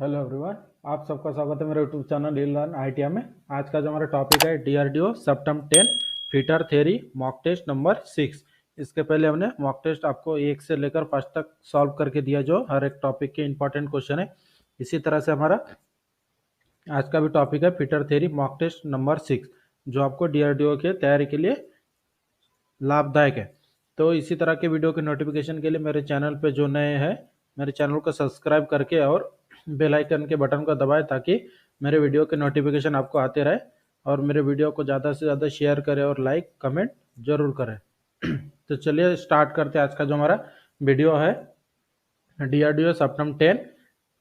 Hello everyone, आप सबका स्वागत है मेरे YouTube channel reel learn ITI में। आज का जो हमारा टॉपिक है DRDO September 10 fitter theory mock test number 6। इसके पहले हमने मॉक टेस्ट आपको 1 से लेकर 5 तक सॉल्व करके दिया, जो हर एक टॉपिक के इंपॉर्टेंट क्वेश्चन है। इसी तरह से हमारा आज का भी टॉपिक है fitter theory mock test number 6, जो आपको डीआरडीओ के तैयारी के लिए लाभदायक है। तो इसी तरह के वीडियो के नोटिफिकेशन के लिए मेरे चैनल पे जो नए हैं, मेरे चैनल को सब्सक्राइब करके और बेल आइकन के बटन को दबाएं, ताकि मेरे वीडियो के नोटिफिकेशन आपको आते रहे। और मेरे वीडियो को ज़्यादा से ज़्यादा शेयर करें और लाइक कमेंट जरूर करें। तो चलिए स्टार्ट करते हैं आज का जो हमारा वीडियो है, DRDO September 10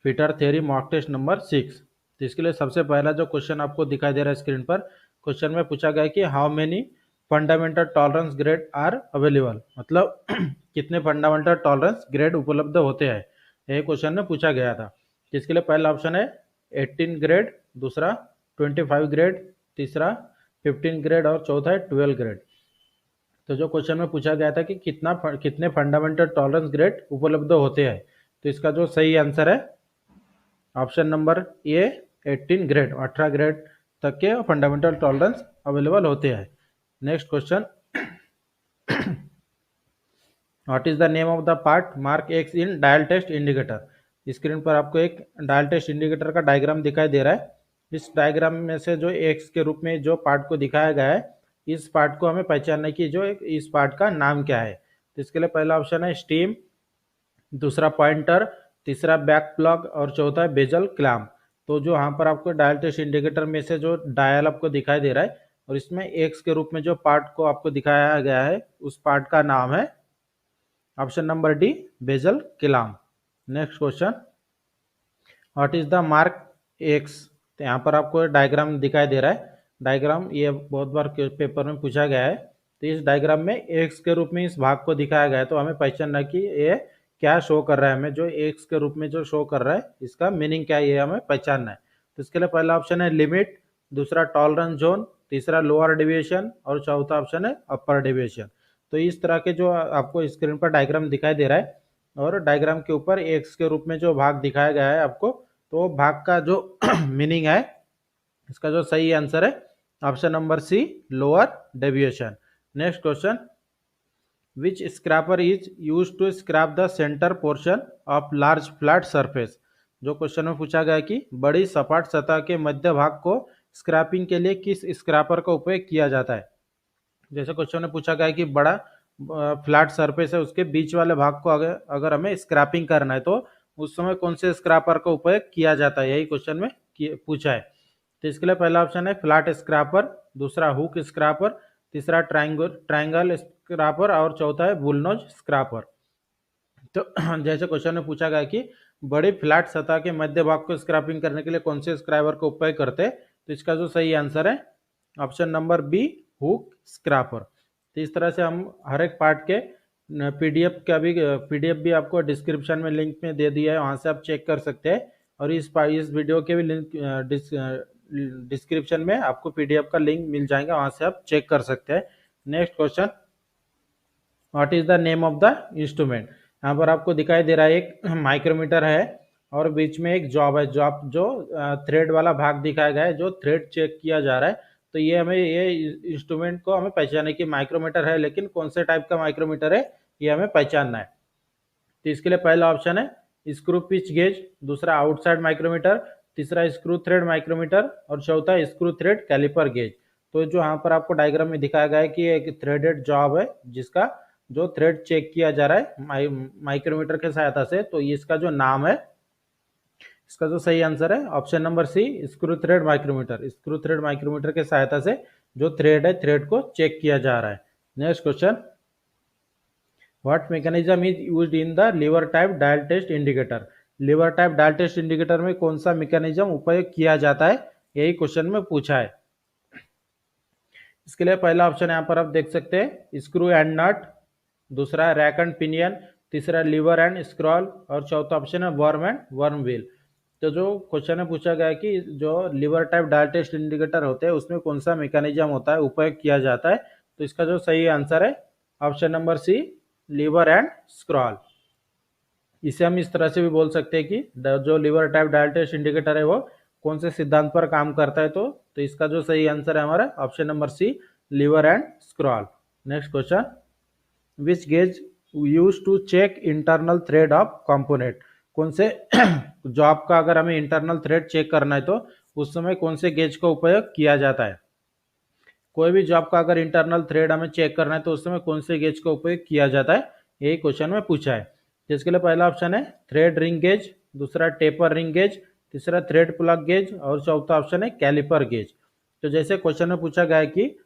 fitter theory mock test number 6। तो इसके लिए सबसे पहला जो क्वेश्चन आपको दिखाई दे रहा है स्क्रीन पर, क्वेश्चन में पूछा गया कि how many fundamental tolerance grade are available, मतलब कितने फंडामेंटल टॉलरेंस ग्रेड उपलब्ध होते हैं, यही क्वेश्चन में पूछा गया था। इसके लिए पहला ऑप्शन है 18 ग्रेड, दूसरा 25 ग्रेड, तीसरा 15 ग्रेड और चौथा है 12 ग्रेड। तो जो क्वेश्चन में पूछा गया था कि कितने फंडामेंटल टॉलरेंस ग्रेड उपलब्ध होते हैं, तो इसका जो सही आंसर है option number A 18 grade, 18 grade तक के फंडामेंटल टॉलरेंस अवेलेबल होते हैं। Next question, what is the name of the part mark X in dial test indicator. Screen पर आपको एक डायल टेस्ट इंडिकेटर का डायग्राम दिखाई दे रहा है। इस डायग्राम में से जो एक्स के रूप में जो पार्ट को दिखाया गया है, इस पार्ट को हमें पहचानने की जो इस पार्ट का नाम क्या है। तो इसके लिए पहला ऑप्शन है स्टीम, दूसरा पॉइंटर, तीसरा बैक प्लग और चौथा है बेजल क्लैम्प। तो जो यहाँ पर आपको डायल टेस्ट इंडिकेटर में से जो डायल आपको दिखाई दे रहा है और इसमें एक्स के रूप में जो पार्ट को आपको दिखाया गया है, उस पार्ट का नाम है option number D bezel clamp. Next question, what is the mark X. तो यहाँ पर आपको डायग्राम दिखाई दे रहा है। डायग्राम ये बहुत बार पेपर में पूछा गया है। तो इस डायग्राम में एक्स के रूप में इस भाग को दिखाया गया है, तो हमें पहचानना कि ये क्या शो कर रहा है। हमें जो एक्स के रूप में जो शो कर रहा है, इसका मीनिंग क्या है, ये हमें पहचानना है। तो इसके लिए पहला ऑप्शन है लिमिट, दूसरा टॉलरेंस जोन, तीसरा लोअर डेविएशन और चौथा ऑप्शन है अपर डेविएशन। तो इस तरह के जो आपको स्क्रीन पर डायग्राम दिखाई दे रहा है और डायग्राम के ऊपर एक्स के रूप में जो भाग दिखाया गया है आपको, तो भाग का जो मीनिंग है, इसका जो सही आंसर है option number C lower deviation. Next question, which scraper is use to scrape the centre portion of large flat surface. जो क्वेश्चन में पूछा गया कि बड़ी सपाट सतह के मध्य भाग को स्क्रैपिंग के लिए किस स्क्रैपर का उपयोग किया जाता है। जैसे क्वेश्चन में पूछा गया है कि बड़ा फ्लैट सरफेस है, उसके बीच वाले भाग को अगर हमें स्क्रैपिंग करना है, तो उस समय कौन से स्क्रैपर का उपयोग किया जाता है, यही क्वेश्चन में पूछा है। तो इसके लिए पहला ऑप्शन है फ्लैट स्क्रैपर, दूसरा हुक स्क्रैपर, तीसरा ट्रायंगल स्क्रैपर और चौथा है बुलनोज स्क्रैपर। तो जैसे क्वेश्चन में पूछा गया कि बड़ी फ्लैट सतह के मध्य भाग को स्क्रैपिंग करने के लिए कौन से स्क्रैपर का उपयोग करते हैं, तो इसका जो सही आंसर है option number B hook scraper. तो इस तरह से हम हर एक पार्ट के पीडीएफ भी आपको डिस्क्रिप्शन में लिंक में दे दिया है, वहां से आप चेक कर सकते हैं। और इस वीडियो के भी लिंक डिस्क्रिप्शन में आपको पीडीएफ का लिंक मिल जाएगा, वहां से आप चेक कर सकते हैं। Next question, what is the name of the instrument. यहाँ पर आपको दिखाई दे रहा है एक माइक्रोमीटर है और बीच में एक जॉब है, जॉब जो थ्रेड वाला भाग दिखाया गया है, जो थ्रेड चेक किया जा रहा है। तो ये इंस्ट्रूमेंट को हमें पहचानने की माइक्रोमीटर है, लेकिन कौन से टाइप का माइक्रोमीटर है, ये हमें पहचानना है। तो इसके लिए पहला ऑप्शन है स्क्रू पिच गेज, दूसरा आउटसाइड माइक्रोमीटर, तीसरा स्क्रू थ्रेड माइक्रोमीटर और चौथा स्क्रू थ्रेड कैलिपर गेज। तो जो यहाँ पर आपको डायग्राम में दिखाया गया है कि एक थ्रेडेड जॉब है, जिसका जो थ्रेड चेक किया जा रहा है माइक्रोमीटर के सहायता से। तो इसका जो नाम है, इसका जो सही आंसर है option number C screw thread micrometer. Screw thread micrometer के सहायता से जो थ्रेड है, थ्रेड को चेक किया जा रहा है। Next question, what mechanism is used in the lever type dial test indicator. Lever type dial test indicator में कौन सा मैकेनिज्म उपयोग किया जाता है, यही क्वेश्चन में पूछा है। इसके लिए पहला ऑप्शन यहाँ पर आप देख सकते हैं स्क्रू एंड नट, दूसरा रैक एंड पिनियन, तीसरा लीवर एंड स्क्रॉल और चौथा ऑप्शन है वर्म एंड वर्म व्हील। तो जो क्वेश्चन में पूछा गया है कि जो lever type dial test indicator होते हैं, उसमें कौन सा मैकेनिज्म होता है, उपयोग किया जाता है, तो इसका जो सही आंसर है option number C lever and scroll. इसे हम इस तरह से भी बोल सकते हैं कि जो lever type dial test indicator है वो कौन से सिद्धांत पर काम करता है। तो इसका जो सही आंसर है हमारा option number C, lever and scroll. Next question, which gauge use to check internal thread of component. कौन से जॉब का अगर हमें इंटरनल थ्रेड चेक करना है तो उस समय कौन से गेज का उपयोग किया जाता है। कोई भी जॉब का अगर इंटरनल थ्रेड हमें चेक करना है तो उस समय कौन से गेज का उपयोग किया जाता है, यही क्वेश्चन में पूछा है। जिसके लिए पहला ऑप्शन है थ्रेड रिंग गेज, दूसरा टेपर रिंग गेज, तीसरा थ्रेड प्लग गेज और चौथा ऑप्शन है कैलिपर गेज। तो जैसे क्वेश्चन में पूछा गया है कि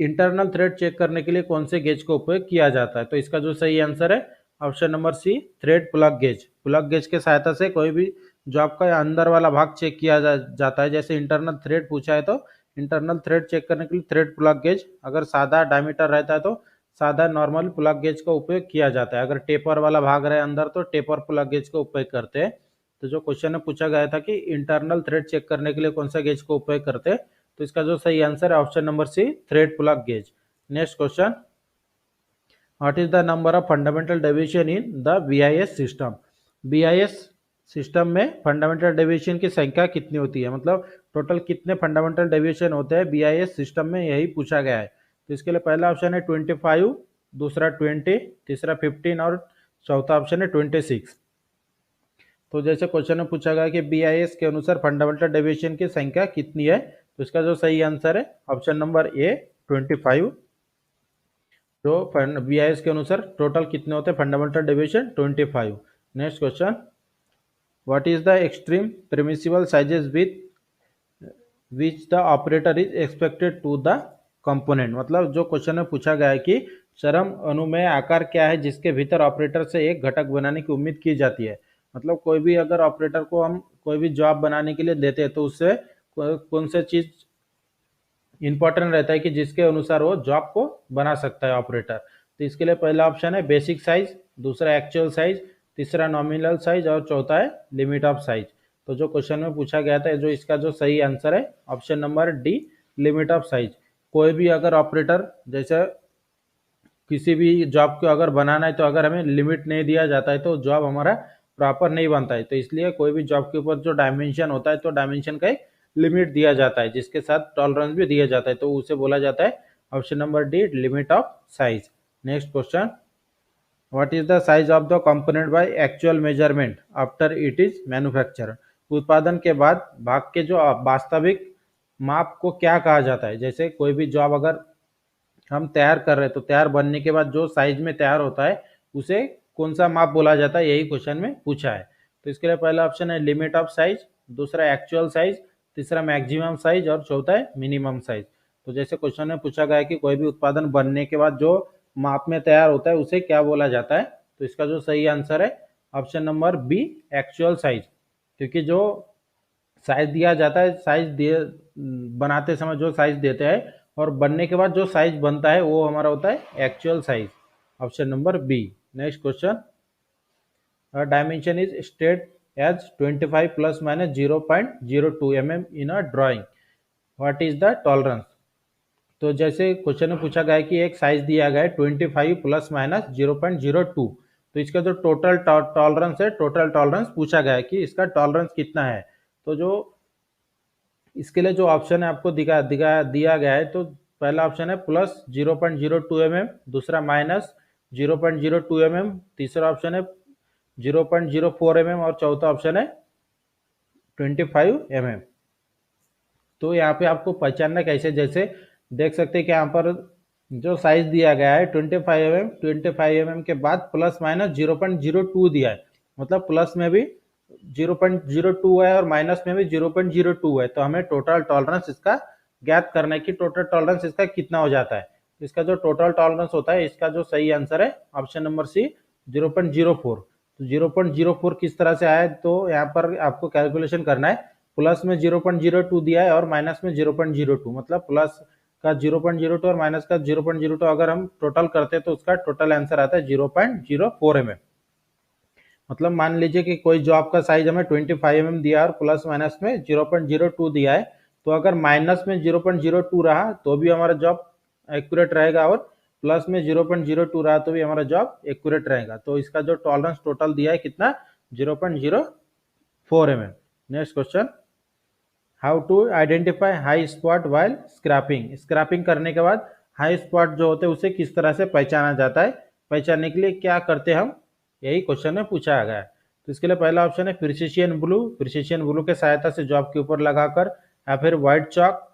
इंटरनल थ्रेड चेक करने के लिए कौन से गेज का उपयोग किया जाता है, तो इसका जो सही आंसर है option number C, thread plug gauge. Plug gauge के सहायता से कोई भी जॉब का अंदर वाला भाग चेक किया जाता है। जैसे इंटरनल थ्रेड पूछा है तो इंटरनल थ्रेड चेक करने के लिए थ्रेड प्लग गेज, अगर सादा डायमीटर रहता है तो सादा नॉर्मल प्लग गेज का उपयोग किया जाता है। अगर टेपर वाला भाग रहे अंदर तो टेपर प्लग गेज का उपयोग करते हैं। तो जो क्वेश्चन में पूछा गया था कि इंटरनल थ्रेड चेक करने के लिए कौन सा गेज का उपयोग करते हैं, तो इसका जो सही आंसर है option number C, thread plug gauge. Next question, what is the number of fundamental deviation in the BIS system. BIS system में फंडामेंटल डेविएशन की संख्या कितनी होती है, मतलब टोटल कितने फंडामेंटल डेविएशन होते हैं बीआईएस सिस्टम में, यही पूछा गया है। तो इसके लिए पहला ऑप्शन है 25, दूसरा 20, तीसरा 15 और चौथा ऑप्शन है 26। तो जैसे क्वेश्चन में पूछा गया कि बीआईएस के अनुसार फंडामेंटल डेविएशन की संख्या कितनी है, तो इसका जो सही आंसर है ऑप्शन नंबर ए, 25। जो बीआईएस के अनुसार टोटल कितने होते हैं fundamental deviation, 25। Next question, what is the extreme permissible sizes with which the operator is expected to the component. मतलब जो क्वेश्चन में पूछा गया है कि चरम अनुमेय आकार क्या है जिसके भीतर ऑपरेटर से एक घटक बनाने की उम्मीद की जाती है। मतलब कोई भी अगर ऑपरेटर को हम कोई भी जॉब बनाने के लिए देते हैं तो उससे कौन सी चीज इंपॉर्टेंट रहता है कि जिसके अनुसार वो जॉब को बना सकता है ऑपरेटर। तो इसके लिए पहला ऑप्शन है बेसिक साइज, दूसरा एक्चुअल साइज, तीसरा नॉमिनल साइज और चौथा है लिमिट ऑफ साइज। तो जो क्वेश्चन में पूछा गया था, जो इसका जो सही आंसर है option number D, limit of size. कोई भी अगर ऑपरेटर जैसे किसी भी जॉब को अगर बनाना है तो अगर हमें लिमिट नहीं दिया जाता है तो जॉब हमारा प्रॉपर नहीं बनता है। तो इसलिए कोई भी जॉब के ऊपर जो डायमेंशन होता है तो डायमेंशन का एक लिमिट दिया जाता है जिसके साथ टॉलरेंस भी दिया जाता है, तो उसे बोला जाता है option number D, limit of size. Next question, what is the size of the component by actual measurement after it is manufacture. उत्पादन के बाद भाग के जो वास्तविक माप को क्या कहा जाता है। जैसे कोई भी जॉब अगर हम तैयार कर रहे हैं तो तैयार बनने के बाद जो साइज में तैयार होता है उसे कौन सा माप बोला जाता है, यही क्वेश्चन में पूछा है। तो इसके लिए पहला ऑप्शन है लिमिट ऑफ साइज, दूसरा एक्चुअल साइज, तीसरा मैक्सिमम साइज और चौथा है मिनिमम साइज। तो जैसे क्वेश्चन में पूछा गया है कि कोई भी उत्पादन बनने के बाद जो माप में तैयार होता है उसे क्या बोला जाता है, तो इसका जो सही आंसर है option number B, actual size. क्योंकि जो साइज दिया जाता है, साइज दिए बनाते समय जो साइज देते हैं और बनने के बाद जो साइज बनता है वो हमारा होता है actual size, option number B. Next question, dimension is state as 25 plus minus 0.02 mm in a drawing, what is the tolerance. तो जैसे क्वेश्चन में पूछा गया है कि एक साइज दिया गया है 25 प्लस माइनस 0.02, तो इसका जो टोटल टॉलरेंस है, टोटल टॉलरेंस पूछा गया है कि इसका टॉलरेंस कितना है। तो जो इसके लिए जो ऑप्शन है आपको दिया गया है, तो पहला ऑप्शन है प्लस 0.02 mm, दूसरा माइनस 0.02 mm, तीसरा ऑप्शन है 0.04 mm और चौथा ऑप्शन है 25 mm। तो यहाँ पे आपको पहचानना कैसे, जैसे देख सकते हैं कि यहाँ पर जो साइज दिया गया है 25 mm, 25 mm के बाद प्लस माइनस 0.02 दिया है, मतलब प्लस में भी 0.02 है और माइनस में भी 0.02 है। तो हमें टोटल टॉलरेंस इसका ज्ञात करना है कि टोटल टॉलरेंस इसका कितना हो जाता है। इसका जो टोटल टॉलरेंस होता है, इसका जो सही आंसर है ऑप्शन नंबर सी, 0.04। तो 0.04 किस तरह से आया, तो यहाँ पर आपको कैलकुलेशन करना है। प्लस में 0.02 दिया है और माइनस में 0.02, मतलब प्लस का 0.02 और माइनस का 0.02 अगर हम टोटल करते हैं तो उसका टोटल आंसर आता है 0.04 mm। मतलब मान लीजिए कि कोई जॉब का साइज हमें 25 mm दिया और प्लस माइनस में 0.02 दिया है, तो अगर माइनस में 0.02 रहा तो भी हमारा जॉब एक्यूरेट रहेगा और प्लस में 0.02 रहा तो भी हमारा जॉब एक्यूरेट रहेगा। तो इसका जो टॉलरेंस टोटल दिया है कितना, 0.04 mm। Next question, how to identify high spot while scraping. Scraping करने के बाद हाई स्पॉट जो होते हैं उसे किस तरह से पहचाना जाता है, पहचानने के लिए क्या करते हैं हम, यही क्वेश्चन में पूछा गया है। तो इसके लिए पहला ऑप्शन है प्रिसिशियन ब्लू, प्रिसिशियन ब्लू के सहायता से जॉब के ऊपर लगाकर, या फिर व्हाइट चॉक,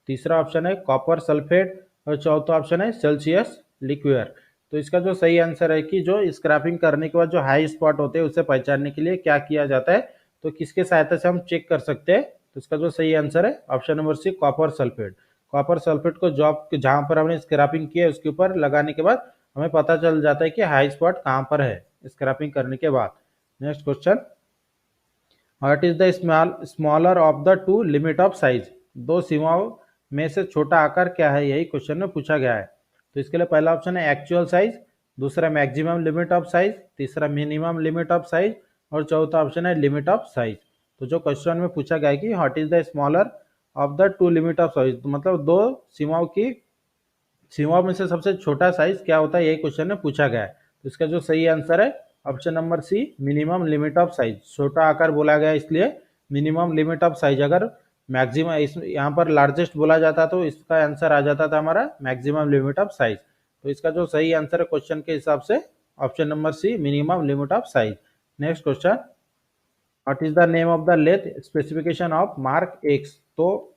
तीसरा ऑप्शन है कॉपर सल्फेट, और चौथा ऑप्शन है सेल्सियस लिक्वियर। तो इसका जो सही आंसर है कि जो स्क्रैपिंग करने के बाद जो हाई स्पॉट होते हैं उसे पहचानने के लिए क्या किया जाता है, तो किसके सहायता से हम चेक कर सकते हैं, तो इसका जो सही आंसर है option number C, copper sulphate. Copper sulphate को जॉब जहां पर हमने स्क्रैपिंग की है उसके ऊपर लगाने के बाद हमें पता चल जाता है कि हाई स्पॉट कहां पर है स्क्रैपिंग करने के बाद। Next question, what is the smaller of the two limit of size. दो सीमाओं में से छोटा आकार क्या है, यही क्वेश्चन में पूछा गया है। तो इसके लिए पहला ऑप्शन है एक्चुअल साइज, दूसरा मैक्सिमम लिमिट ऑफ साइज, तीसरा मिनिमम लिमिट ऑफ साइज, और चौथा ऑप्शन है लिमिट ऑफ साइज। तो जो क्वेश्चन में पूछा गया है कि what is the smaller of the two limit of size, तो मतलब दो सीमाओं में से सबसे छोटा साइज क्या होता है, यही क्वेश्चन में पूछा गया है। तो इसका जो सही आंसर है option number C, minimum limit of size. छोटा आकार बोला गया इसलिए मिनिमम लिमिट ऑफ साइज, अगर मैक्सिमम यहाँ पर लार्जेस्ट बोला जाता तो इसका आंसर आ जाता था हमारा मैक्सिमम लिमिट ऑफ साइज। तो इसका जो सही आंसर है क्वेश्चन के हिसाब से option number C, minimum limit of size. Next question, what is the name of the lathe specification of mark X. तो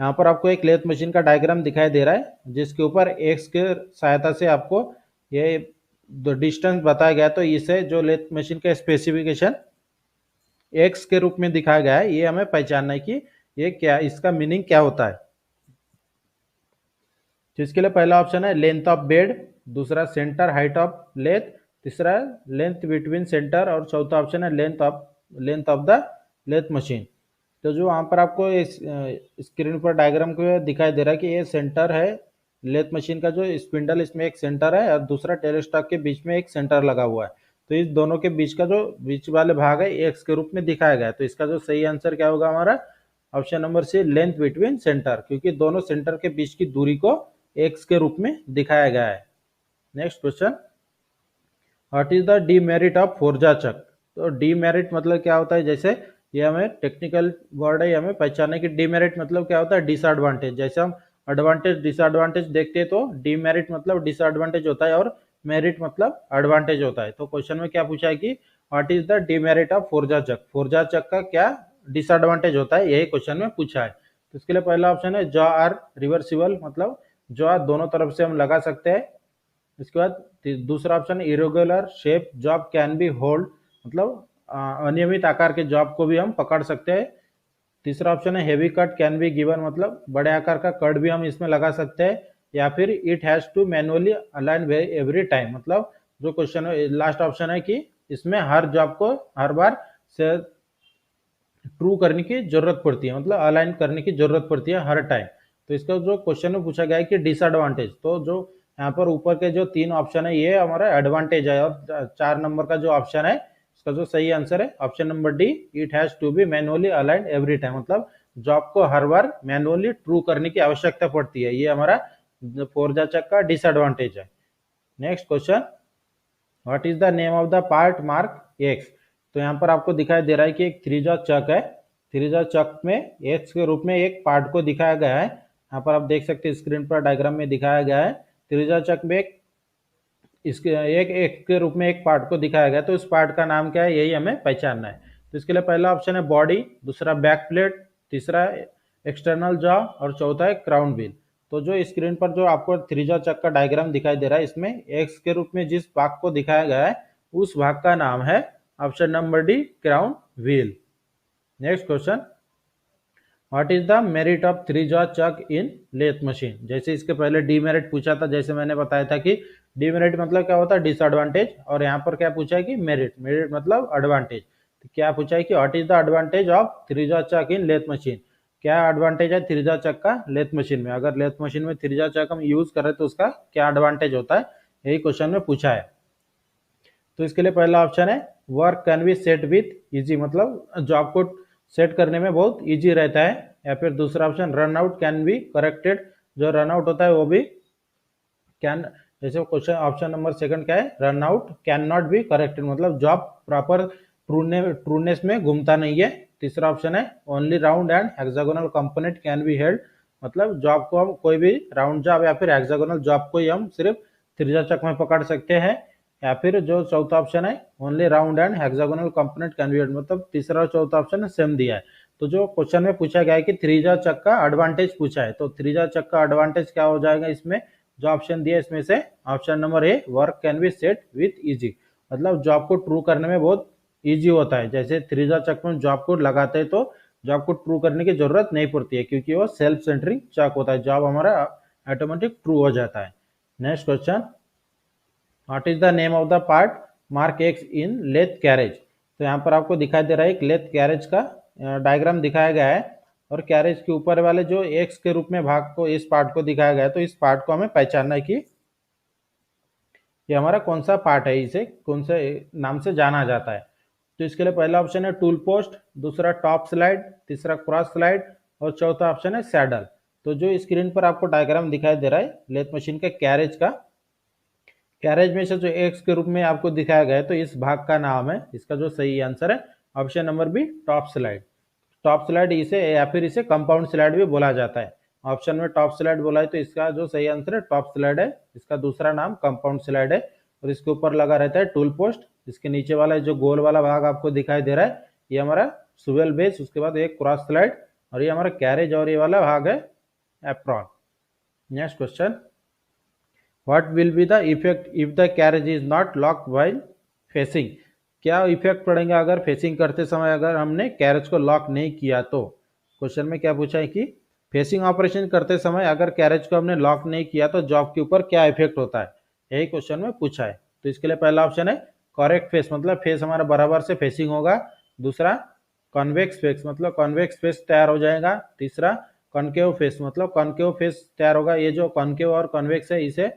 यहाँ पर आपको एक लेथ मशीन का डायग्राम दिखाई दे रहा है जिसके ऊपर एक्स के सहायता से आपको ये डिस्टेंस बताया गया। तो इसे जो लेथ मशीन का स्पेसिफिकेशन एक्स के रूप में दिखाया गया है, ये हमें पहचानना है कि ये क्या, इसका मीनिंग क्या होता है। तो इसके लिए पहला ऑप्शन है लेंथ ऑफ बेड, दूसरा सेंटर हाइट ऑफ लेथ, तीसरा लेंथ बिटवीन सेंटर, और चौथा ऑप्शन है length of the lathe machine. तो जो वहाँ पर आपको इस स्क्रीन पर डायग्राम को दिखाई दे रहा है कि ये सेंटर है लेथ मशीन का, जो स्पिंडल इसमें एक सेंटर है और दूसरा टेल स्टॉक के बीच में एक सेंटर लगा हुआ है। तो इस दोनों के बीच का जो बीच वाले भाग है एक्स के रूप में दिखाया गया है। तो इसका जो सही आंसर क्या होगा हमारा option number C, length between centre, क्योंकि दोनों सेंटर के बीच की दूरी को एक्स के रूप में दिखाया गया है। Next question, what is the demerit of फोर्जा चक। तो डीमेरिट मतलब क्या होता है, जैसे ये हमें टेक्निकल वर्ड है, हमें पहचानने की डीमेरिट मतलब क्या होता है, डिसएडवांटेज। जैसे हम एडवांटेज डिसएडवांटेज देखते हैं तो डीमेरिट मतलब डिसएडवांटेज होता है और मेरिट मतलब एडवांटेज होता है। तो क्वेश्चन में क्या पूछा है कि what is the demerit of फोर्जा चक, फोर्जा चक का क्या डिसएडवांटेज होता है, यही क्वेश्चन में पूछा है। तो इसके लिए पहला ऑप्शन है जॉ आर रिवर्सिबल, मतलब जॉ दोनों तरफ से हम लगा सकते हैं। इसके बाद दूसरा option irregular shape job can be hold, मतलब अनियमित आकार के जॉब को भी हम पकड़ सकते हैं। तीसरा ऑप्शन है heavy cut can be given, मतलब बड़े आकार का कट भी हम इसमें लगा सकते हैं। या फिर it has to manually align every time, मतलब जो क्वेश्चन है लास्ट ऑप्शन है कि इसमें हर जॉब को हर बार से ट्रू करने की जरूरत पड़ती है, मतलब अलाइन करने की जरूरत पड़ती है हर टाइम। तो इसका जो क्वेश्चन में पूछा गया है कि डिसएडवांटेज, तो जो यहाँ पर ऊपर के जो तीन ऑप्शन है ये हमारा एडवांटेज है, और 4 नंबर का जो ऑप्शन है इसका जो सही आंसर है option number D, it has to be manually align every time, मतलब जॉब को हर बार मैनुअली ट्रू करने की आवश्यकता पड़ती है, ये हमारा फोर्जा चक का डिसएडवांटेज है। Next question, what is the name of the part mark X. तो यहाँ पर आपको दिखाई दे रहा है कि एक थ्री जॉ चक है, थ्री जॉ चक में एक्स के रूप में एक पार्ट को दिखाया गया है। यहाँ पर आप देख सकते हैं स्क्रीन पर डायग्राम में दिखाया गया है, थ्री जॉ चक में इसके एक के रूप में एक पार्ट को दिखाया गया। तो इस पार्ट का नाम क्या है, यही हमें पहचानना है। तो इसके लिए पहला ऑप्शन है बॉडी, दूसरा बैक प्लेट, तीसरा एक्सटर्नल जॉ, और चौथा है क्राउन व्हील। तो जो स्क्रीन पर जो आपको थ्री जॉ चक का डायग्राम दिखाई दे रहा है, इसमें एक्स के रूप में जिस भाग को दिखाया गया है उस भाग का नाम है option number D, crown wheel. Next question, what is the merit of three jaw chuck in lathe machine. जैसे इसके पहले डीमेरिट पूछा था, जैसे मैंने बताया था कि डीमेरिट मतलब क्या होता है, डिसएडवांटेज, और यहाँ पर क्या पूछा है कि मेरिट, मेरिट मतलब एडवांटेज। तो क्या पूछा है कि what is the advantage of three jaw chuck in lathe machine, क्या एडवांटेज है थ्री जॉ चक का लेथ मशीन में, अगर लेथ मशीन में थ्री जॉ चक हम यूज करें तो उसका क्या एडवांटेज होता है, यही क्वेश्चन में पूछा है। तो इसके लिए पहला ऑप्शन है work can be set with easy, मतलब जॉब को सेट करने में बहुत इजी रहता है। या फिर दूसरा option run out can be corrected, जो रन आउट होता है वो भी कैन, जैसे क्वेश्चन ऑप्शन नंबर सेकंड क्या है, run out can not be corrected, मतलब जॉब प्रॉपर ट्रूनेस में घूमता नहीं है। तीसरा ऑप्शन है only round and hexagonal component can be held, मतलब जॉब को हम कोई भी राउंड जॉब या फिर हेक्सागोनल जॉब को ही हम सिर्फ त्रिज्याचक में पकड़ सकते हैं। या फिर जो चौथा ऑप्शन है only round and hexagonal component can be held, मतलब तीसरा और चौथा ऑप्शन सेम दिया है। तो जो क्वेश्चन में पूछा गया है कि त्रिज्याचक का एडवांटेज पूछा है, तो त्रिज्याचक का एडवांटेज क्या हो जाएगा इसमें, जो ऑप्शन दिया इसमें से option number A, work can be set with easy, मतलब जॉब को ट्रू करने में बहुत इजी होता है। जैसे त्रिज्या चक में जॉब को लगाते हैं तो जॉब को ट्रू करने की जरूरत नहीं पड़ती है, क्योंकि वो सेल्फ सेंटरिंग चक होता है, जॉब हमारा ऑटोमेटिक ट्रू हो जाता है। Next question, what is the name of the part mark X in lathe carriage, तो यहाँ पर आपको दिखाई दे रहा है एक लेथ कैरेज का डायग्राम दिखाया गया है, और कैरेज के ऊपर वाले जो एक्स के रूप में भाग को, इस पार्ट को दिखाया गया है, तो इस पार्ट को हमें पहचानना है कि ये हमारा कौन सा पार्ट है, इसे कौन से नाम से जाना जाता है। तो इसके लिए पहला ऑप्शन है टूल पोस्ट, दूसरा टॉप स्लाइड, तीसरा क्रॉस स्लाइड, और चौथा ऑप्शन है सैडल। तो जो स्क्रीन पर आपको डायग्राम दिखाई दे रहा है लेथ मशीन के कैरेज का, कैरेज में से जो एक्स के रूप में आपको दिखाया गया है, तो इस भाग का नाम है, इसका जो सही आंसर है option number B, top slide. Top slide इसे या फिर इसे कंपाउंड स्लाइड भी बोला जाता है। ऑप्शन में टॉप स्लाइड बोला है तो इसका जो सही आंसर है टॉप स्लाइड है, इसका दूसरा नाम कंपाउंड स्लाइड है। और इसके ऊपर लगा रहता है टूल पोस्ट, इसके नीचे वाला जो गोल वाला भाग आपको दिखाई दे रहा है ये हमारा सुवेल बेस, उसके बाद एक क्रॉस स्लाइड, और ये हमारा कैरेज, और ये वाला भाग है apron. Next question, what will be the effect if the carriage is not lock while facing, क्या इफेक्ट पड़ेगा अगर फेसिंग करते समय अगर हमने कैरेज को लॉक नहीं किया तो। क्वेश्चन में क्या पूछा है कि फेसिंग ऑपरेशन करते समय अगर कैरेज को हमने लॉक नहीं किया तो जॉब के ऊपर क्या इफेक्ट होता है, यही क्वेश्चन में पूछा है। तो इसके लिए पहला ऑप्शन है करेक्ट फेस, मतलब फेस हमारा बराबर से फेसिंग होगा। दूसरा कॉन्वेक्स फेस, मतलब कॉन्वेक्स फेस तैयार हो जाएगा। तीसरा कॉन्केव फेस, मतलब कॉन्केव फेस तैयार होगा। ये जो कॉन्केव और कॉन्वेक्स है इसे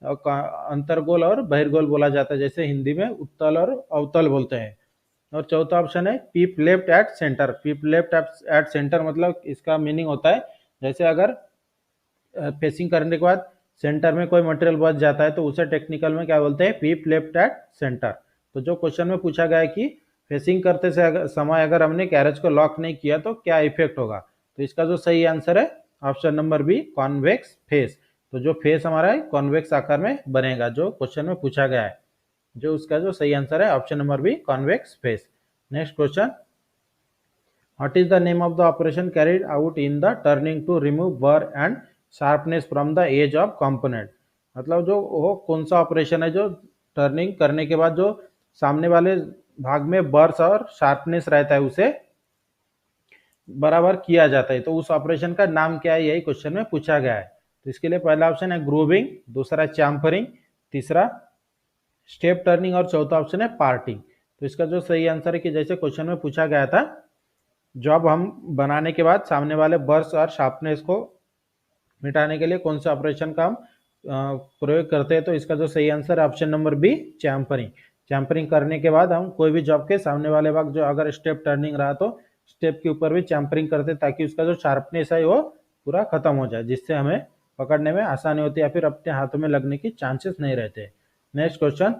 अंतर्गोल और बहिर्गोल बोला जाता है, जैसे हिंदी में उत्तल और अवतल बोलते हैं। और चौथा ऑप्शन है peep left at centre, peep left at centre, मतलब इसका मीनिंग होता है जैसे अगर फेसिंग करने के बाद सेंटर में कोई मटेरियल बच जाता है तो उसे टेक्निकल में क्या बोलते हैं, पीप लेफ्ट एट सेंटर। तो जो क्वेश्चन में पूछा गया है कि फेसिंग करते समय अगर हमने कैरेज को लॉक नहीं किया तो क्या इफेक्ट होगा, तो इसका जो सही आंसर है option number B, convex face. तो जो फेस हमारा है कॉन्वेक्स आकार में बनेगा, जो क्वेश्चन में पूछा गया है, जो उसका जो सही आंसर है option number B, convex face. Next question, what is the name of the operation carried out in the turning to remove burr and sharpness from the edge of component, मतलब जो वो कौन सा ऑपरेशन है जो turning करने के बाद जो सामने वाले भाग में बर्स और शार्पनेस रहता है उसे बराबर किया जाता है, तो उस ऑपरेशन का नाम क्या है, यही क्वेश्चन में पूछा गया है। तो इसके लिए पहला ऑप्शन है ग्रूविंग, दूसरा चैम्फरिंग, तीसरा स्टेप टर्निंग, और चौथा ऑप्शन है पार्टिंग। तो इसका जो सही आंसर है कि जैसे क्वेश्चन में पूछा गया था, जॉब हम बनाने के बाद सामने वाले बर्स और शार्पनेस को मिटाने के लिए कौन सा ऑपरेशन का हम प्रयोग करते हैं, तो इसका जो सही आंसर है ऑप्शन नंबर बी, चैम्परिंग। चैम्परिंग करने के बाद हम कोई भी जॉब के सामने वाले भाग जो अगर स्टेप टर्निंग रहा तो स्टेप के ऊपर भी चैम्परिंग करते ताकि उसका जो शार्पनेस है वो पूरा खत्म हो जाए, जिससे हमें पकड़ने में आसानी होती है या फिर अपने हाथों में लगने की चांसेस नहीं रहते। Next question,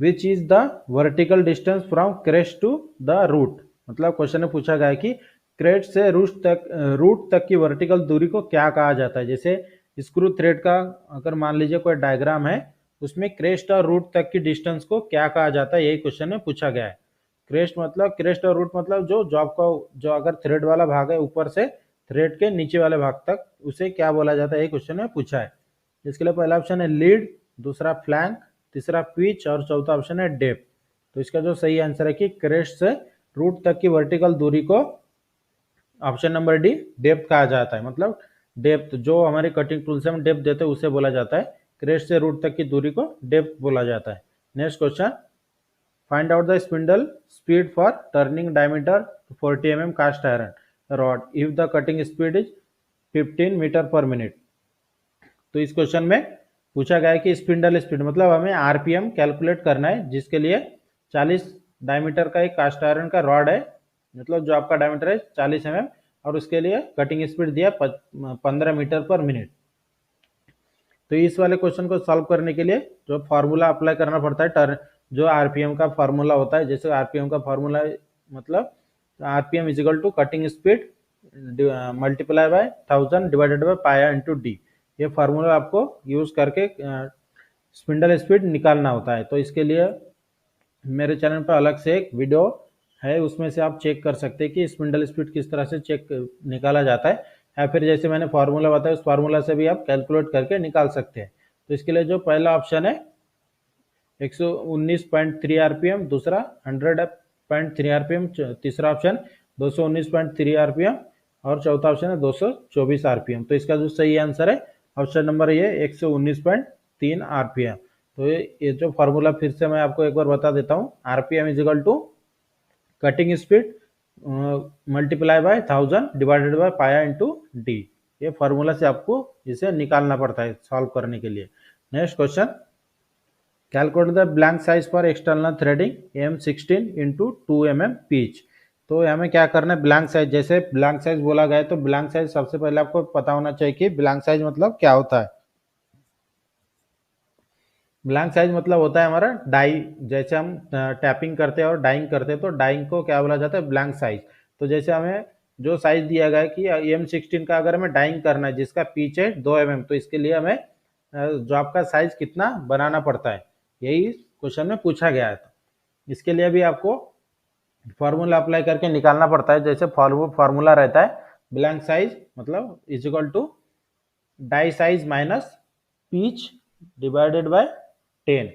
which is the vertical distance from crest to the root, मतलब क्वेश्चन में पूछा गया है कि क्रेस्ट से रूट तक की वर्टिकल दूरी को क्या कहा जाता है। जैसे स्क्रू थ्रेड का अगर मान लीजिए कोई डायग्राम है, उसमें क्रेस्ट और रूट तक की डिस्टेंस को क्या कहा जाता है, यही क्वेश्चन में पूछा गया है। क्रेस्ट और रूट मतलब जो जॉब का जो अगर थ्रेड वाला भाग है ऊपर से थ्रेड के नीचे वाले भाग तक, उसे क्या बोला जाता है, यही क्वेश्चन में पूछा है। इसके लिए पहला ऑप्शन है लीड, दूसरा फ्लैंक, तीसरा पिच, और चौथा ऑप्शन है डेप्थ। तो इसका जो सही आंसर है कि क्रेस्ट से रूट तक की वर्टिकल दूरी को ऑप्शन नंबर डी, डेप्थ कहा जाता है, मतलब डेप्थ जो हमारे कटिंग टूल से हम डेप्थ देते हैं उसे बोला जाता है, क्रेस्ट से रूट तक की दूरी को डेप्थ बोला जाता है। Next question, find out the spindle speed for turning diameter 40 mm cast iron rod if the cutting speed is 15 metre per minute. तो इस क्वेश्चन में पूछा गया है कि स्पिंडल स्पीड मतलब हमें आरपीएम कैलकुलेट करना है, जिसके लिए 40 डायमीटर का एक कास्ट आयरन का रॉड है, मतलब जो आपका डायमीटर है 40 mm, और उसके लिए कटिंग स्पीड दिया 15 मीटर पर मिनट। तो इस वाले क्वेश्चन को सॉल्व करने के लिए जो फॉर्मूला अप्लाई करना पड़ता है, जो आरपीएम का फॉर्मूला होता है, जैसे आरपीएम का फॉर्मूला मतलब RPM is equal to cutting speed multiply by 1000 divided by pi into D. ये फार्मूला आपको यूज करके स्पिंडल स्पीड निकालना होता है। तो इसके लिए मेरे चैनल पर अलग से एक वीडियो है, उसमें से आप चेक कर सकते हैं कि स्पिंडल स्पीड किस तरह से चेक निकाला जाता है, या फिर जैसे मैंने फार्मूला बताया उस फार्मूला से भी आप कैलकुलेट करके निकाल सकते हैं। तो इसके लिए जो पहला ऑप्शन है 119.3 आरपीएम, दूसरा 100.3 आरपीएम, तीसरा ऑप्शन 219.3 आरपीएम और चौथा ऑप्शन है 224 आरपीएम। तो इसका जो सही आंसर है ऑप्शन नंबर ये 119.3 आरपीएम। तो ये जो फॉर्मूला फिर से मैं आपको एक बार बता देता हूँ, RPM is equal to cutting speed multiply by 1000 divided by pi into D. ये फॉर्मूला से आपको इसे निकालना पड़ता है सॉल्व करने के लिए। Next question, calculate the blank size for external threading M16 into 2 mm pitch. तो हमें क्या करना है, ब्लैंक साइज, जैसे ब्लैंक साइज बोला गया है तो ब्लैंक साइज सबसे पहले आपको पता होना चाहिए कि ब्लैंक साइज मतलब क्या होता है। ब्लैंक साइज मतलब होता है हमारा डाई, जैसे हम टैपिंग करते हैं और डाइंग करते हैं तो डाइंग को क्या बोला जाता है, ब्लैंक साइज। तो जैसे हमें जो साइज दिया गया है कि M16 का अगर हमें डाइंग करना है जिसका पिच है 2 mm, तो इसके लिए हमें जो आपका साइज कितना बनाना पड़ता है, यही क्वेश्चन में पूछा गया है। इसके लिए भी आपको फॉर्मूला अप्लाई करके निकालना पड़ता है। जैसे फॉर्मूला रहता है ब्लैंक साइज मतलब is equal to die size minus pitch divided by 10।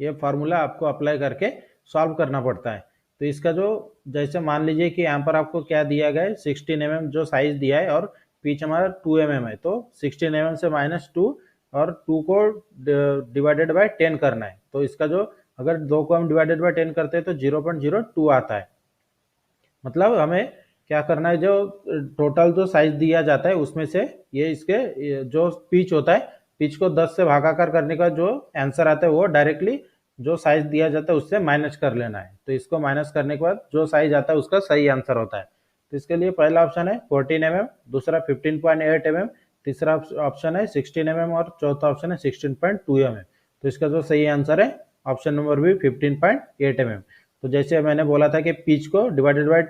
ये फार्मूला आपको अप्लाई करके सॉल्व करना पड़ता है। तो इसका जो जैसे मान लीजिए कि यहाँ पर आपको क्या दिया गया है 16 mm जो साइज दिया है और पिच हमारा 2 mm है, तो 16 mm से -2 और 2 को डिवाइडेड बाय 10 करना है। तो इसका जो अगर 2 को हम डिवाइडेड बाय 10 करते हैं तो 0.02 आता है। मतलब हमें क्या करना है, जो टोटल जो साइज दिया जाता है उसमें से ये इसके जो पिच होता है, पिच को 10 से भागाकार करने का जो आंसर आता है वो डायरेक्टली जो साइज दिया जाता है उससे माइनस कर लेना है। तो इसको माइनस करने के बाद जो साइज आता है उसका सही आंसर होता है। तो इसके लिए पहला ऑप्शन है 14 mm, दूसरा 15.8 mm, तीसरा ऑप्शन है 16 mm और चौथा ऑप्शन है 16.2 mm। तो इसका जो सही आंसर है ऑप्शन नंबर भी 15.8 mm। तो जैसे मैंने बोला था कि पिच को डिवाइडेड बाय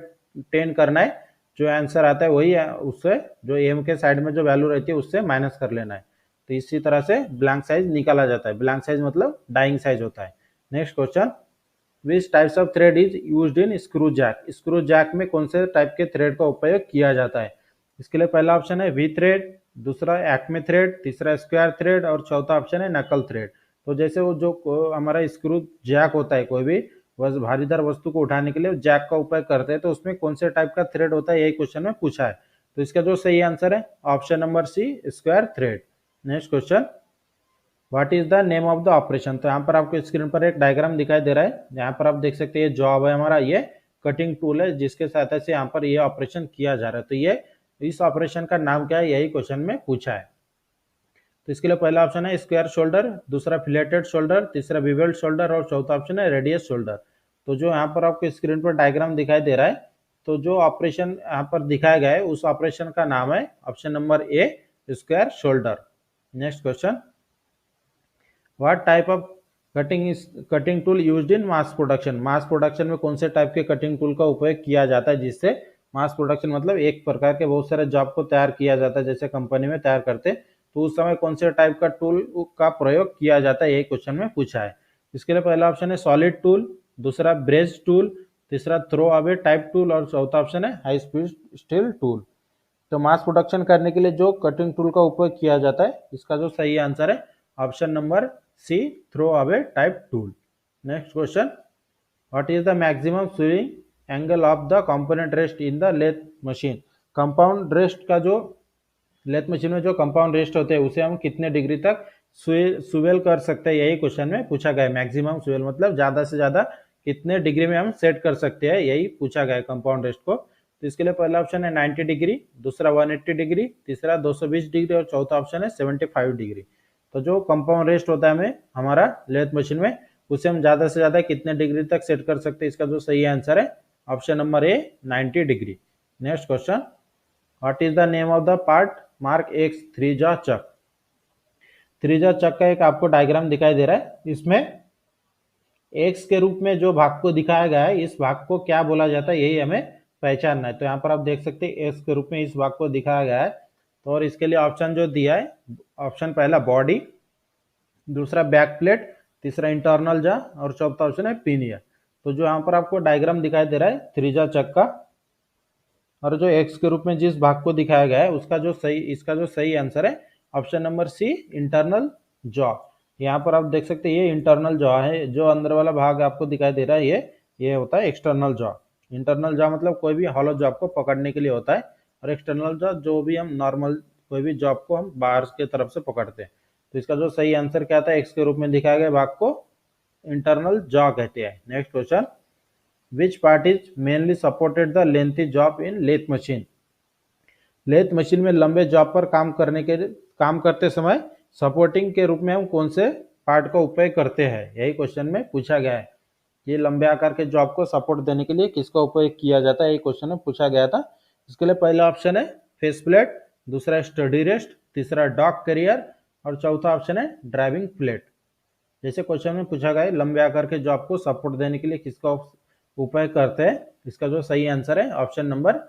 10 करना है, जो आंसर आता है वही है, उससे जो एम के साइड में जो वैल्यू रहती है उससे माइनस कर लेना है। तो इसी तरह से ब्लैंक साइज निकाला जाता है। ब्लैंक साइज मतलब डाइंग साइज होता है। Next question, which types of thread is used in screw jack. Screw jack में कौन से टाइप के थ्रेड का उपयोग किया जाता है। इसके लिए पहला ऑप्शन है वी थ्रेड, दूसरा एक्मे थ्रेड, तीसरा स्क्वायर थ्रेड और चौथा ऑप्शन है नकल थ्रेड। तो जैसे वो जो हमारा स्क्रू जैक होता है, कोई भी भारीदार वस्तु को उठाने के लिए जैक का उपयोग करते हैं, तो उसमें कौन से टाइप का थ्रेड होता है, यही क्वेश्चन में पूछा है। तो इसका जो सही आंसर है option number C, square thread. Next question, what is the name of the operation. तो यहाँ पर आपको स्क्रीन पर एक डायग्राम दिखाई दे रहा है, यहाँ पर आप देख सकते हैं ये जॉब है हमारा, ये कटिंग टूल है जिसके सहायता से यहाँ पर ये ऑपरेशन किया जा रहा है। तो ये इस ऑपरेशन का नाम क्या है, यही क्वेश्चन में पूछा है। तो इसके लिए पहला ऑप्शन है स्क्वायर शोल्डर, दूसरा फिलेटेड शोल्डर, तीसरा विवेल्ड शोल्डर और चौथा ऑप्शन है रेडियस शोल्डर। तो जो यहाँ पर आपको स्क्रीन पर डायग्राम दिखाई दे रहा है, तो जो ऑपरेशन यहाँ पर दिखाया गया है उस ऑपरेशन का नाम है option number A, square shoulder. Next question, what type of cutting tool used in mass production. Mass production में कौन से टाइप के कटिंग टूल का उपयोग किया जाता है, जिससे मास प्रोडक्शन मतलब एक प्रकार के बहुत सारे जॉब को तैयार किया जाता है, जैसे कंपनी में तैयार करते, तो उस समय कौन से टाइप का टूल का प्रयोग किया जाता है, यही क्वेश्चन में पूछा है। इसके लिए पहला ऑप्शन है सॉलिड टूल, दूसरा ब्रेज टूल, तीसरा थ्रो अवे टाइप टूल और चौथा ऑप्शन है हाई स्पीड स्टील टूल। तो मास प्रोडक्शन करने के लिए जो कटिंग टूल का उपयोग किया जाता है, इसका जो सही आंसर है option number C, throw away type tool. Next question, what is the maximum swing angle of the component rest in the lathe machine. Compound rest का जो लेथ मशीन में जो कंपाउंड रेस्ट होते हैं उसे हम कितने डिग्री तक स्वेल कर सकते हैं, यही क्वेश्चन में पूछा गया है। मैक्सिमम स्वेल मतलब ज्यादा से ज्यादा कितने डिग्री में हम सेट कर सकते हैं, यही पूछा गया है कंपाउंड रेस्ट को। तो इसके लिए पहला ऑप्शन है 90 डिग्री, दूसरा 180 डिग्री, तीसरा 220 डिग्री और चौथा ऑप्शन है 75 डिग्री। तो जो कंपाउंड रेस्ट होता है हमें हमारा लेथ मशीन में, उसे हम ज्यादा से ज्यादा कितने डिग्री तक सेट कर सकते हैं, इसका जो सही आंसर है option number A, 90 degree. Next question, what is the name of the part mark x 3 jaw chuck। त्रिज्या चक का एक आपको डायग्राम दिखाई दे रहा है। इसमें एक्स के रूप में जो भाग को दिखाया गया है, इस भाग को क्या बोला जाता है, यही हमें पहचानना है। तो यहाँ पर आप देख सकते हैं एक्स के रूप में इस भाग को दिखाया गया है। तो और इसके लिए ऑप्शन जो दिया है, ऑप्शन पहला बॉडी, दूसरा बैक प्लेट, तीसरा इंटरनल जा और चौथा ऑप्शन है पिनियन। तो जो यहाँ पर आपको डायग्राम दिखाई दे रहा है त्रिज्या चक का, और जो एक्स के रूप में जिस भाग को दिखाया गया है इसका जो सही आंसर है option number C, internal jaw. यहाँ पर आप देख सकते हैं ये इंटरनल जॉ है। जो अंदर वाला भाग आपको दिखाई दे रहा है ये होता है एक्सटर्नल जॉ। इंटरनल जॉ मतलब कोई भी हॉलो जॉब को पकड़ने के लिए होता है, और एक्सटर्नल जॉ जो भी हम नॉर्मल कोई भी जॉब को हम बाहर की तरफ से पकड़ते हैं। तो इसका जो सही आंसर क्या था, एक्स के रूप में दिखाया गया भाग को इंटरनल जॉ कहते हैं। Next question, which part is mainly supported the lengthy job in lathe machine. Lathe machine में लंबे जॉब पर काम करते समय सपोर्टिंग के रूप में हम कौन से पार्ट का उपयोग करते हैं, यही क्वेश्चन में पूछा गया है। ये लंबे आकार के जॉब को सपोर्ट देने के लिए किसका उपयोग किया जाता है, ये क्वेश्चन में पूछा गया था। इसके लिए पहला ऑप्शन है फेस प्लेट, दूसरा स्टडी रेस्ट, तीसरा डॉग कैरियर और चौथा ऑप्शन है ड्राइविंग प्लेट। जैसे क्वेश्चन में पूछा गया है लंबे आकार के जॉब को सपोर्ट देने के लिए किसका उपयोग करते हैं, इसका जो सही आंसर है option number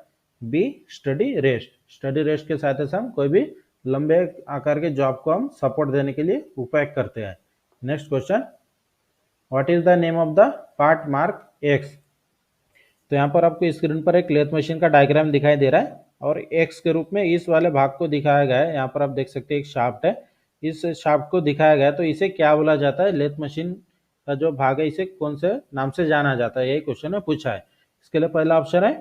B, steady rest. Steady rest के साथ हम कोई भी लंबे आकार के जॉब को हम सपोर्ट देने के लिए उपयोग करते हैं। Next question, what is the name of the part mark X. तो यहाँ पर आपको स्क्रीन पर एक लेथ मशीन का डायग्राम दिखाई दे रहा है, और एक्स के रूप में इस वाले भाग को दिखाया गया है। यहाँ पर आप देख सकते हैं एक शाफ्ट है, इस शाफ्ट को दिखाया गया है। तो इसे क्या बोला जाता है, लेथ मशीन का जो भाग है इसे कौन से नाम से जाना जाता है, यही क्वेश्चन में पूछा है। इसके लिए पहला ऑप्शन है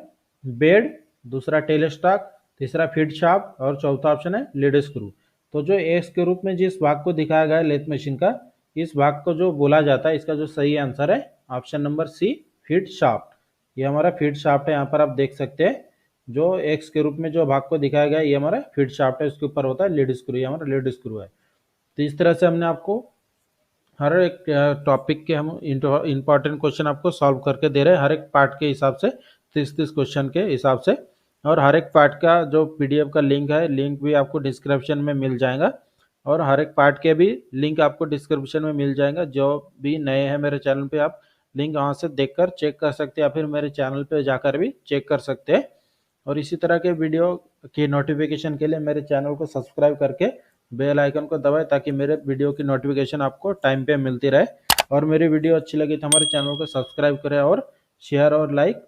बेड, दूसरा टेल स्टॉक, तीसरा फीड शाफ्ट और चौथा ऑप्शन है लीड स्क्रू। तो जो एक्स के रूप में जिस भाग को दिखाया गया है लेथ मशीन का, इस भाग को जो बोला जाता है, इसका जो सही आंसर है option number C, feed shaft. ये हमारा फीड शाफ्ट है। यहाँ पर आप देख सकते हैं जो एक्स के रूप में जो भाग को दिखाया गया है, ये हमारा फीड शाफ्ट है, उसके ऊपर होता है लीड स्क्रू, ये हमारा लीड स्क्रू है। तो इस तरह से हमने आपको हर एक टॉपिक के हम इंपॉर्टेंट क्वेश्चन आपको सॉल्व करके दे रहे हैं, हर एक पार्ट के हिसाब से 30 क्वेश्चन के हिसाब से। और हर एक पार्ट का जो पीडीएफ का लिंक है, लिंक भी आपको डिस्क्रिप्शन में मिल जाएगा, और हर एक पार्ट के भी लिंक आपको डिस्क्रिप्शन में मिल जाएगा। जो भी नए हैं मेरे चैनल पे, आप लिंक वहाँ से देखकर चेक कर सकते हैं, या फिर मेरे चैनल पे जाकर भी चेक कर सकते हैं। और इसी तरह के वीडियो की नोटिफिकेशन के लिए मेरे चैनल को सब्सक्राइब करके बेल आइकन को दबाएं, ताकि मेरे वीडियो की नोटिफिकेशन आपको टाइम पे मिलती रहे। और मेरी वीडियो अच्छी लगी तो हमारे चैनल को सब्सक्राइब करें और शेयर और लाइक